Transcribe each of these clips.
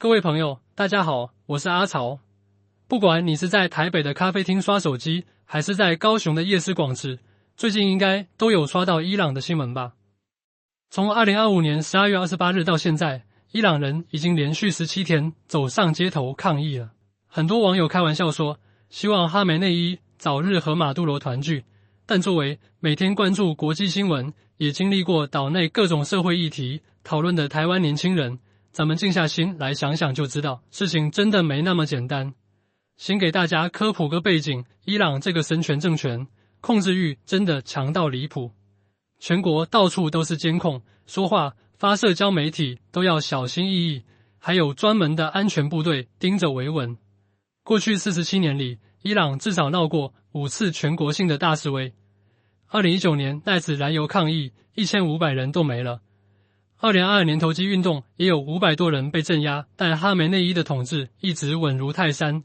各位朋友，大家好，我是阿曹。不管你是在台北的咖啡厅刷手机，还是在高雄的夜市广吃，最近应该都有刷到伊朗的新闻吧？从2025年12月28日到现在，伊朗人已经连续17天走上街头抗议了。很多网友开玩笑说，希望哈梅内伊早日和马杜罗团聚。但作为每天关注国际新闻，也经历过岛内各种社会议题讨论的台湾年轻人，咱们静下心来想想就知道，事情真的没那么简单。先给大家科普个背景，伊朗这个神权政权，控制欲真的强到离谱，全国到处都是监控，说话、发社交媒体都要小心翼翼，还有专门的安全部队盯着维稳。过去47年里，伊朗至少闹过5次全国性的大示威。2019年奈子燃油抗议，1500人都没了。2022年投机运动也有500多人被镇压，但哈梅内伊的统治一直稳如泰山。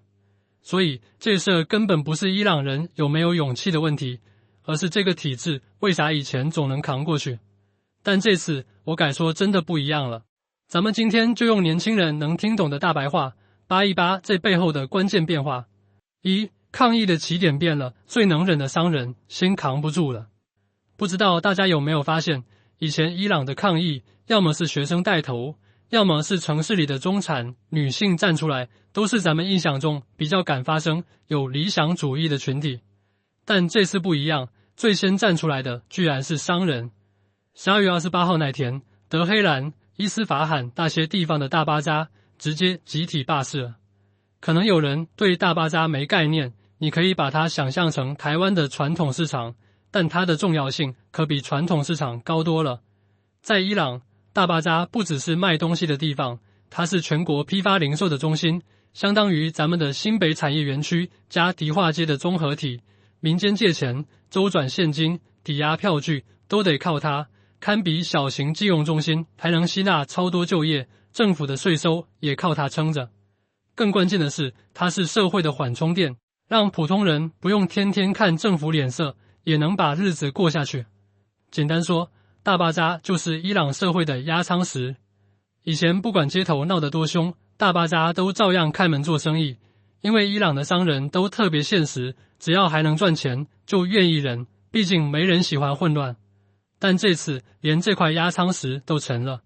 所以这事根本不是伊朗人有没有勇气的问题，而是这个体制为啥以前总能扛过去。但这次我敢说真的不一样了。咱们今天就用年轻人能听懂的大白话，扒一扒这背后的关键变化。一、抗议的起点变了，最能忍的商人先扛不住了。不知道大家有没有发现，以前伊朗的抗议要么是学生带头，要么是城市里的中产女性站出来，都是咱们印象中比较敢发声、有理想主义的群体。但这次不一样，最先站出来的居然是商人。12月28号那天，德黑兰、伊斯法罕那些地方的大巴扎直接集体罢市了。可能有人对大巴扎没概念，你可以把它想象成台湾的传统市场，但它的重要性可比传统市场高多了。在伊朗，大巴扎不只是卖东西的地方，它是全国批发零售的中心，相当于咱们的新北产业园区加迪化街的综合体。民间借钱、周转现金、抵押票据都得靠它，堪比小型金融中心，还能吸纳超多就业，政府的税收也靠它撑着。更关键的是，它是社会的缓冲垫，让普通人不用天天看政府脸色，也能把日子过下去。简单说，大巴扎就是伊朗社会的压舱石。以前不管街头闹得多凶，大巴扎都照样开门做生意，因为伊朗的商人都特别现实，只要还能赚钱就愿意忍，毕竟没人喜欢混乱。但这次连这块压舱石都沉了。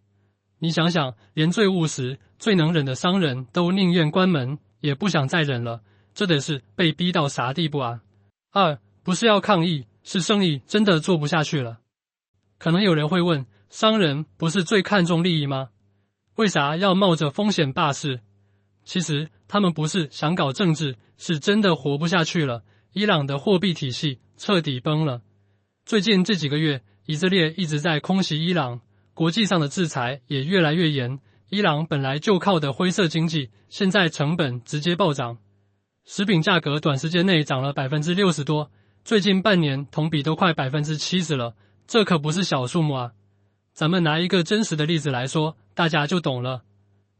你想想，连最务实、最能忍的商人都宁愿关门，也不想再忍了，这得是被逼到啥地步啊？二，不是要抗议，是生意真的做不下去了。可能有人会问，商人不是最看重利益吗？为啥要冒着风险罢市？其实他们不是想搞政治，是真的活不下去了。伊朗的货币体系彻底崩了。最近这几个月，以色列一直在空袭伊朗，国际上的制裁也越来越严。伊朗本来就靠的灰色经济，现在成本直接暴涨，食品价格短时间内涨了60%多，最近半年同比都快70%了，这可不是小数目啊。咱们拿一个真实的例子来说，大家就懂了。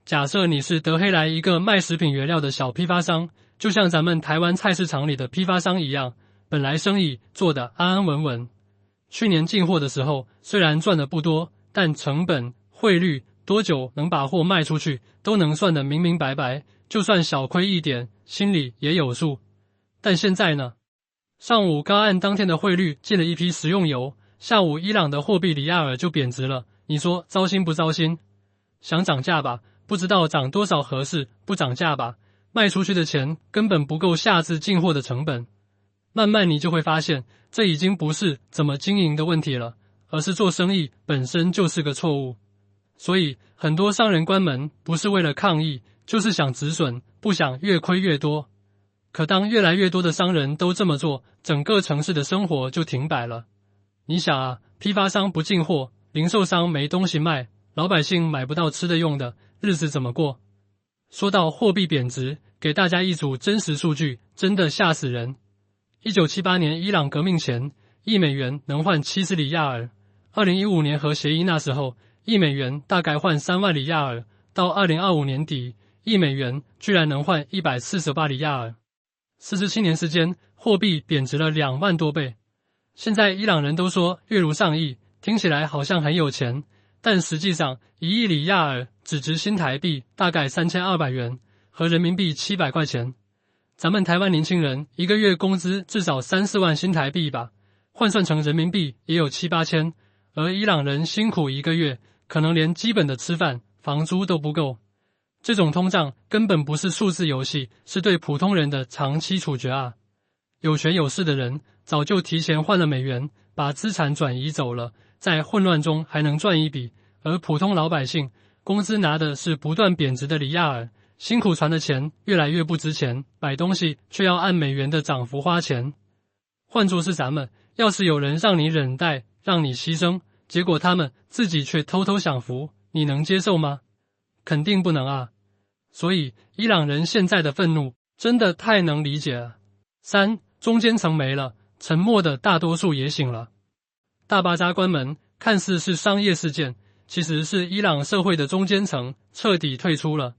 假设你是德黑兰一个卖食品原料的小批发商，就像咱们台湾菜市场里的批发商一样，本来生意做得安安稳稳。去年进货的时候，虽然赚的不多，但成本、汇率、多久能把货卖出去，都能算得明明白白，就算小亏一点，心里也有数。但现在呢？上午刚按当天的汇率进了一批食用油，下午伊朗的货币里亚尔就贬值了，你说糟心不糟心？想涨价吧，不知道涨多少合适，不涨价吧，卖出去的钱根本不够下次进货的成本。慢慢你就会发现，这已经不是怎么经营的问题了，而是做生意本身就是个错误。所以很多商人关门不是为了抗议，就是想止损，不想越亏越多。可当越来越多的商人都这么做，整个城市的生活就停摆了。你想啊，批发商不进货，零售商没东西卖，老百姓买不到吃的用的，日子怎么过？说到货币贬值，给大家一组真实数据，真的吓死人。1978年伊朗革命前，1美元能换70里亚尔。2015年核协议那时候，1美元大概换3万里亚尔，到2025年底，1美元居然能换148里亚尔。47年时间，货币贬值了2万多倍。现在伊朗人都说月入上亿，听起来好像很有钱，但实际上1亿里亚尔只值新台币大概3200元，和人民币700块钱。咱们台湾年轻人一个月工资至少3-4万新台币吧，换算成人民币也有7-8千，而伊朗人辛苦一个月，可能连基本的吃饭、房租都不够。这种通胀根本不是数字游戏，是对普通人的长期处决啊！有权有势的人早就提前换了美元，把资产转移走了，在混乱中还能赚一笔，而普通老百姓工资拿的是不断贬值的里亚尔，辛苦传的钱越来越不值钱，买东西却要按美元的涨幅花钱。换作是咱们，要是有人让你忍耐，让你牺牲，结果他们自己却偷偷享福，你能接受吗？肯定不能啊！所以伊朗人现在的愤怒真的太能理解了。3. 中间层没了，沉默的大多数也醒了。大巴扎关门看似是商业事件，其实是伊朗社会的中间层彻底退出了。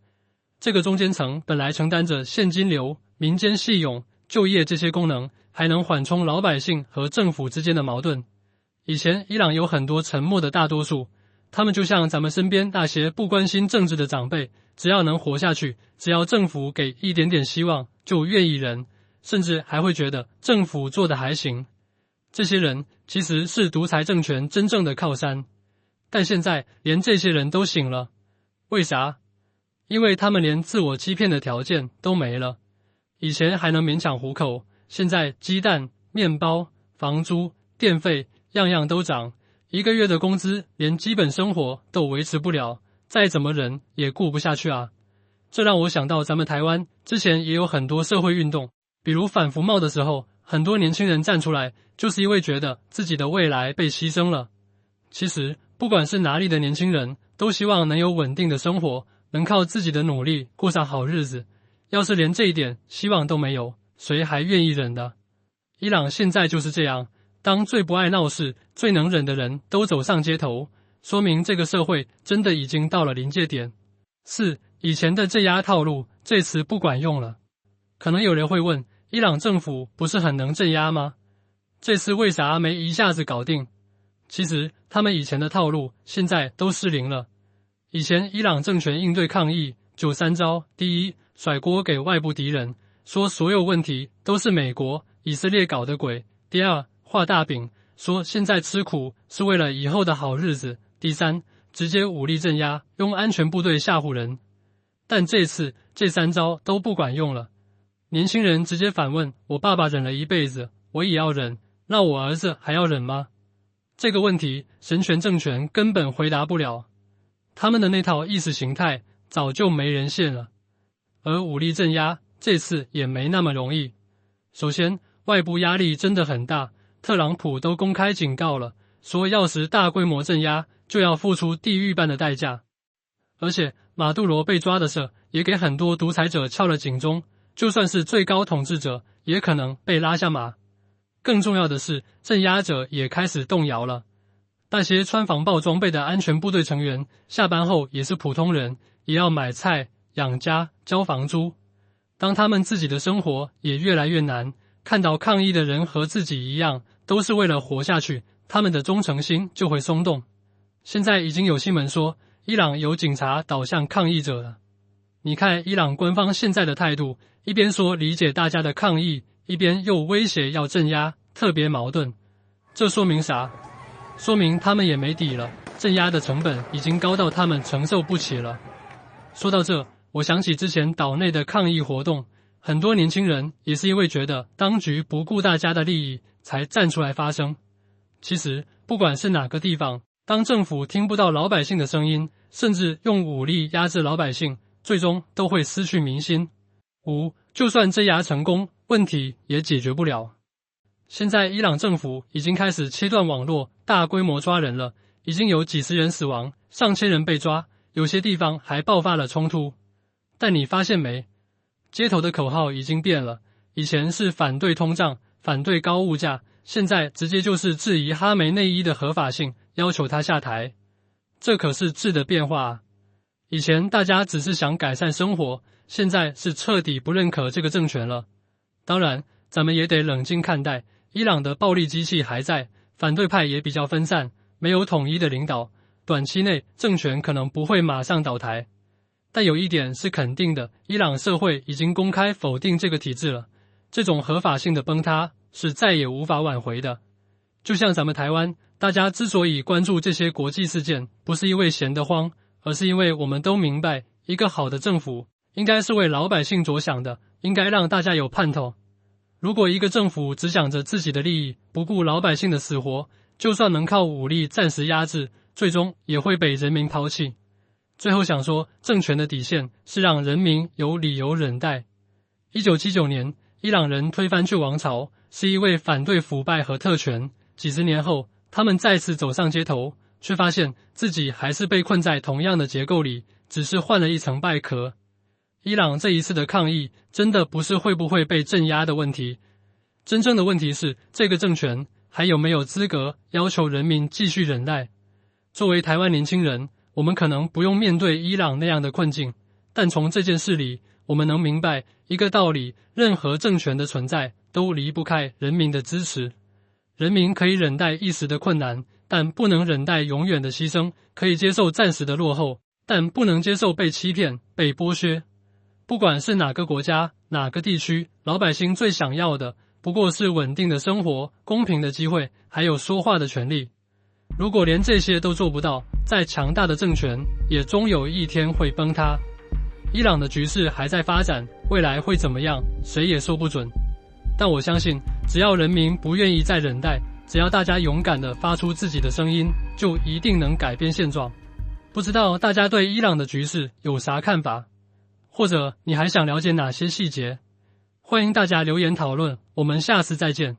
这个中间层本来承担着现金流、民间信用、就业这些功能，还能缓冲老百姓和政府之间的矛盾。以前伊朗有很多沉默的大多数，他们就像咱们身边那些不关心政治的长辈，只要能活下去，只要政府给一点点希望，就愿意忍，甚至还会觉得政府做的还行。这些人其实是独裁政权真正的靠山，但现在连这些人都醒了。为啥？因为他们连自我欺骗的条件都没了。以前还能勉强糊口，现在鸡蛋、面包、房租、电费样样都涨，一个月的工资连基本生活都维持不了，再怎么忍也顾不下去啊。这让我想到咱们台湾之前也有很多社会运动，比如反服贸的时候，很多年轻人站出来，就是因为觉得自己的未来被牺牲了。其实不管是哪里的年轻人，都希望能有稳定的生活，能靠自己的努力过上好日子。要是连这一点希望都没有，谁还愿意忍呢？伊朗现在就是这样，当最不爱闹事、最能忍的人都走上街头，说明这个社会真的已经到了临界点。4. 以前的镇压套路这次不管用了。可能有人会问，伊朗政府不是很能镇压吗？这次为啥没一下子搞定？其实他们以前的套路现在都失灵了。以前伊朗政权应对抗议就3招：第一，甩锅给外部敌人，说所有问题都是美国、以色列搞的鬼；第二，画大饼，说现在吃苦是为了以后的好日子；第三，直接武力镇压，用安全部队吓唬人。但这次这3招都不管用了。年轻人直接反问，我爸爸忍了一辈子，我也要忍，那我儿子还要忍吗？这个问题神权政权根本回答不了，他们的那套意识形态早就没人信了。而武力镇压这次也没那么容易。首先，外部压力真的很大，特朗普都公开警告了，说要是大规模镇压，就要付出地狱般的代价。而且马杜罗被抓的事也给很多独裁者敲了警钟，就算是最高统治者也可能被拉下马。更重要的是，镇压者也开始动摇了。那些穿防暴装备的安全部队成员下班后也是普通人，也要买菜、养家、交房租。当他们自己的生活也越来越难，看到抗议的人和自己一样都是为了活下去，他们的忠诚心就会松动。现在已经有新闻说伊朗有警察倒向抗议者了。你看伊朗官方现在的态度，一边说理解大家的抗议，一边又威胁要镇压，特别矛盾。这说明啥？说明他们也没底了，镇压的成本已经高到他们承受不起了。说到这，我想起之前岛内的抗议活动，很多年轻人也是因为觉得当局不顾大家的利益，才站出来发声。其实不管是哪个地方，当政府听不到老百姓的声音，甚至用武力压制老百姓，最终都会失去民心。5. 就算镇压成功，问题也解决不了。现在伊朗政府已经开始切断网络，大规模抓人了，已经有几十人死亡，上千人被抓，有些地方还爆发了冲突。但你发现没？街头的口号已经变了，以前是反对通胀，反对高物价，现在直接就是质疑哈梅内伊的合法性，要求他下台。这可是质的变化啊！以前大家只是想改善生活，现在是彻底不认可这个政权了。当然，咱们也得冷静看待，伊朗的暴力机器还在，反对派也比较分散，没有统一的领导，短期内政权可能不会马上倒台。但有一点是肯定的，伊朗社会已经公开否定这个体制了，这种合法性的崩塌是再也无法挽回的。就像咱们台湾，大家之所以关注这些国际事件，不是因为闲得慌，而是因为我们都明白，一个好的政府应该是为老百姓着想的，应该让大家有盼头。如果一个政府只想着自己的利益，不顾老百姓的死活，就算能靠武力暂时压制，最终也会被人民抛弃。最后想说，政权的底线是让人民有理由忍耐。1979年，伊朗人推翻旧王朝，是因为反对腐败和特权。几十年后，他们再次走上街头，却发现自己还是被困在同样的结构里，只是换了一层外壳。伊朗这一次的抗议真的不是会不会被镇压的问题，真正的问题是这个政权还有没有资格要求人民继续忍耐。作为台湾年轻人，我们可能不用面对伊朗那样的困境，但从这件事里，我们能明白一个道理，任何政权的存在都离不开人民的支持。人民可以忍耐一时的困难，但不能忍耐永远的牺牲，可以接受暂时的落后，但不能接受被欺骗、被剥削。不管是哪个国家、哪个地区，老百姓最想要的不过是稳定的生活、公平的机会，还有说话的权利。如果连这些都做不到，再强大的政权也终有一天会崩塌。伊朗的局势还在发展，未来会怎么样，谁也说不准。但我相信，只要人民不愿意再忍耐，只要大家勇敢地发出自己的声音，就一定能改变现状。不知道大家对伊朗的局势有啥看法？或者你还想了解哪些细节？欢迎大家留言讨论，我们下次再见。